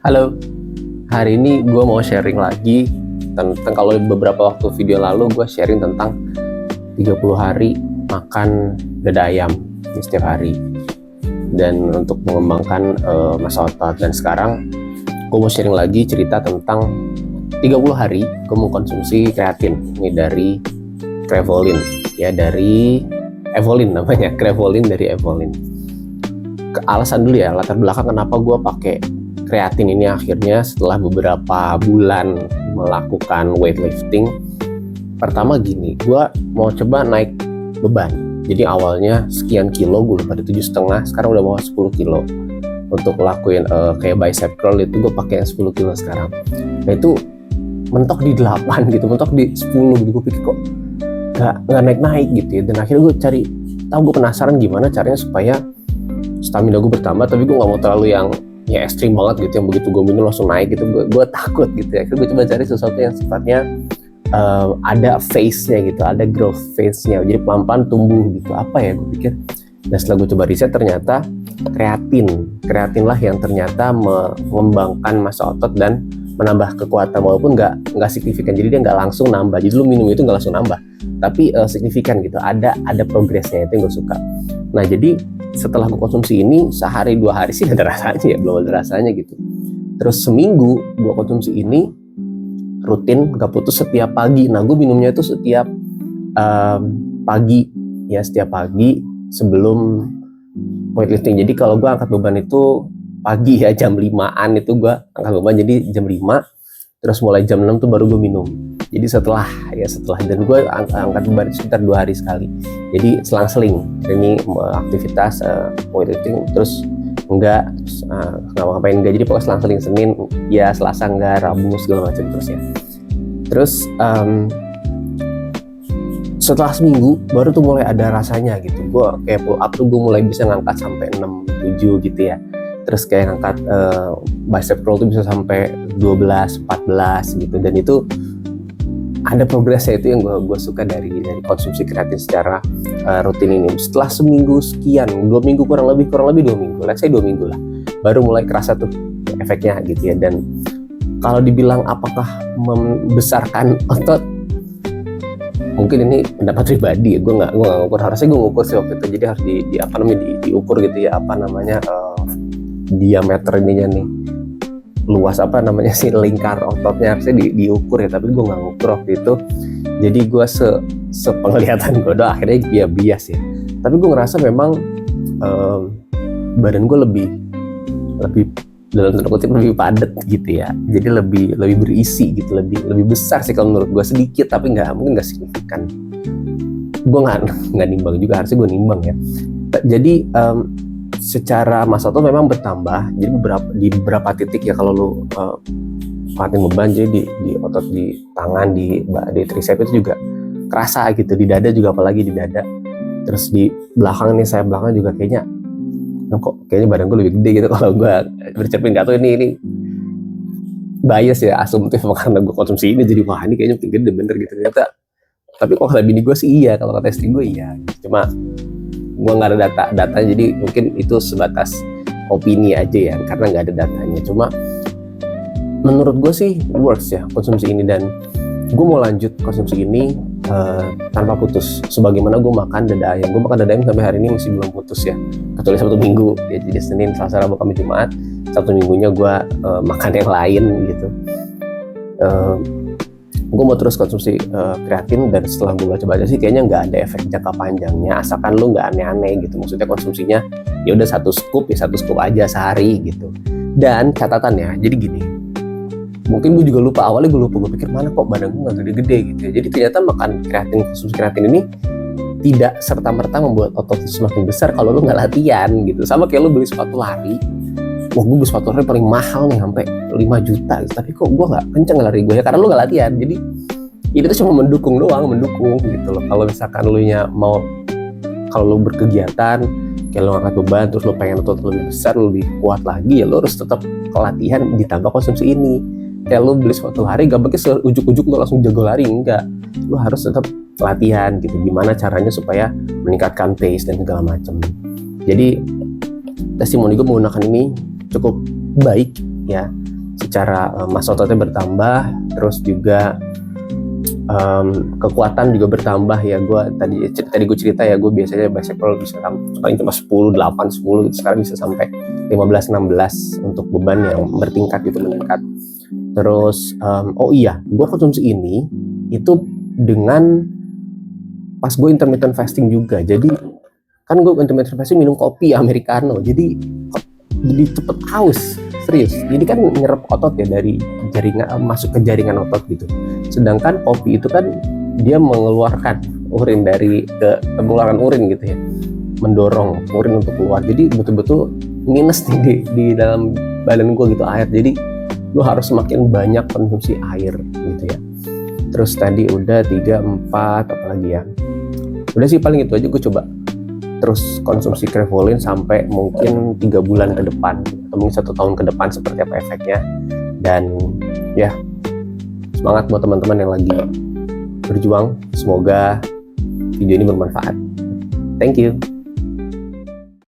Halo, hari ini gue mau sharing lagi tentang, kalau beberapa waktu video lalu gue sharing tentang 30 hari makan dada ayam setiap hari dan untuk mengembangkan masa otot. Dan sekarang gue mau sharing lagi cerita tentang 30 hari gue mengkonsumsi kreatin. Ini dari Crevolin ya, dari Evolin namanya, Crevolin dari Evolin. Alasan dulu ya, latar belakang kenapa gue pakai kreatin ini akhirnya setelah beberapa bulan melakukan weightlifting. Pertama gini, gue mau coba naik beban. Jadi awalnya sekian kilo, gue lupa di 7,5, sekarang udah mau 10 kilo. Untuk ngelakuin kayak bicep curl itu gue pakai yang 10 kilo sekarang. Nah itu mentok di 8 gitu, mentok di 10 gitu. Gue pikir kok gak naik-naik gitu ya. Dan akhirnya gue gue penasaran gimana caranya supaya stamina gue bertambah, tapi gue gak mau terlalu yang ya ekstrim banget gitu, yang begitu gue minum langsung naik gitu. Gue takut gitu ya. Gue coba cari sesuatu yang sifatnya ada phase-nya gitu, ada growth phase-nya, jadi pelan-pelan tumbuh gitu. Apa ya, gue pikir. Dan setelah gue coba riset, ternyata kreatin lah yang ternyata mengembangkan masa otot dan menambah kekuatan, walaupun nggak signifikan. Jadi dia nggak langsung nambah, jadi lu minum itu nggak langsung nambah, tapi signifikan gitu, ada progresnya. Itu yang gue suka. Nah jadi setelah gue konsumsi ini sehari 2 hari sih ada rasanya ya, belum ada rasanya gitu. Terus seminggu gue konsumsi ini rutin, gak putus setiap pagi. Nah gue minumnya itu setiap pagi ya, setiap pagi sebelum weightlifting. Jadi kalau gue angkat beban itu pagi ya, jam 5-an itu gue angkat beban, jadi jam 5, terus mulai jam 6 tuh baru gue minum. Jadi setelah dan gue angkat beban sekitar 2 hari sekali. Jadi selang-seling ini aktivitas weightlifting, terus enggak ngapain enggak. Jadi pokoknya selang-seling, Senin ya, Selasa enggak, Rabu segala macam terus ya. Terus setelah seminggu baru tuh mulai ada rasanya gitu. Gue kayak pull up tuh gue mulai bisa ngangkat sampai 6-7 gitu ya. Terus kayak ngangkat bicep curl tuh bisa sampai 12-14 gitu. Dan itu ada progresnya. Itu yang gue suka dari konsumsi kreatin secara rutin ini. Setelah seminggu sekian, 2 minggu kurang lebih 2 minggu, let's say 2 minggu lah, baru mulai kerasa tuh efeknya gitu ya. Dan kalau dibilang apakah membesarkan otot, mungkin ini pendapat pribadi ya, gue nggak ngukur. Harusnya gue ngukur sih waktu itu. Jadi harus diukur gitu ya, diameter ininya nih, luas lingkar ototnya harusnya diukur ya, tapi gue nggak ngukur waktu itu. Jadi gue sepenglihatan gue doang, akhirnya dia bias ya. Tapi gue ngerasa memang badan gue lebih dalam tanda kutip lebih padat gitu ya. Jadi lebih berisi gitu, lebih besar sih kalau menurut gue. Sedikit tapi mungkin nggak signifikan. Gue nggak nimbang juga, harusnya gue nimbang ya. Jadi secara masa otot memang bertambah. Jadi di beberapa titik ya, kalau lu latihan beban, jadi di otot di tangan, di tricep itu juga kerasa gitu, di dada juga, apalagi di dada. Terus di belakang nih, sayap belakang juga kayaknya badan gue lebih gede gitu kalau gue bercermin. Nggak tahu ini bias ya, asumtif karena gue konsumsi ini, jadi wah ini kayaknya gede bener gitu ternyata. Tapi kok kata bini gue sih iya, kalau kata istri gue iya. Cuma gue nggak ada datanya, jadi mungkin itu sebatas opini aja ya, karena nggak ada datanya. Cuma menurut gue sih works ya konsumsi ini, dan gue mau lanjut konsumsi ini tanpa putus. Sebagaimana gue makan dada ayam, sampai hari ini masih belum putus ya, kecuali Sabtu Minggu ya. Jadi Senin, Selasa, Rabu, Kamis, Jumat, Sabtu Minggunya gue makan yang lain gitu. Gue mau terus konsumsi kreatin, dan setelah gue baca-baca sih kayaknya nggak ada efek jangka panjangnya, asalkan lu nggak aneh-aneh gitu. Maksudnya konsumsinya ya udah 1 scoop aja sehari gitu. Dan catatannya jadi gini, mungkin gue juga lupa, awalnya gue pikir mana kok badan gue nggak gede-gede gitu ya. Jadi ternyata konsumsi kreatin ini tidak serta-merta membuat otot semakin besar kalau lu nggak latihan gitu. Sama kayak lu beli sepatu lari, wah gue beli sepatu lari paling mahal nih sampai 5 juta gitu, tapi kok gue nggak kenceng lari gue ya, karena lu nggak latihan. Jadi ini tuh cuma mendukung gitu loh. Kalau misalkan kalau lu berkegiatan kayak lu ngangkat beban, terus lu pengen otot lebih besar, lebih kuat lagi, ya lu harus tetap latihan ditambah konsumsi ini. Kayak lu beli sepatu lari, gak mungkin ujuk-ujuk lu langsung jago lari, enggak. Lu harus tetap latihan gitu, gimana caranya supaya meningkatkan pace dan segala macam. Jadi testimoni gue menggunakan ini cukup baik ya, secara massa ototnya bertambah, terus juga kekuatan juga bertambah ya. Tadi gue cerita ya, gue biasanya bicep curl bisa paling cuma 10, 8, 10 gitu, sekarang bisa sampai 15, 16 untuk beban yang bertingkat gitu, meningkat. Terus oh iya, gue konsumsi ini itu dengan pas gue intermittent fasting juga. Jadi kan gue intermittent fasting minum kopi americano, jadi cepet haus, serius. Jadi kan nyerap otot ya, dari jaringan masuk ke jaringan otot gitu. Sedangkan kopi itu kan dia mengeluarkan urin mengeluarkan urin gitu ya, mendorong urin untuk keluar. Jadi betul-betul minus nih di dalam badan gue gitu, air. Jadi lu harus semakin banyak konsumsi air gitu ya. Terus tadi udah 3, 4, apalagi ya, udah sih paling itu aja. Gue coba terus konsumsi Krevolin sampai mungkin 3 bulan ke depan atau mungkin 1 tahun ke depan, seperti apa efeknya. Dan ya, semangat buat teman-teman yang lagi berjuang. Semoga video ini bermanfaat. Thank you.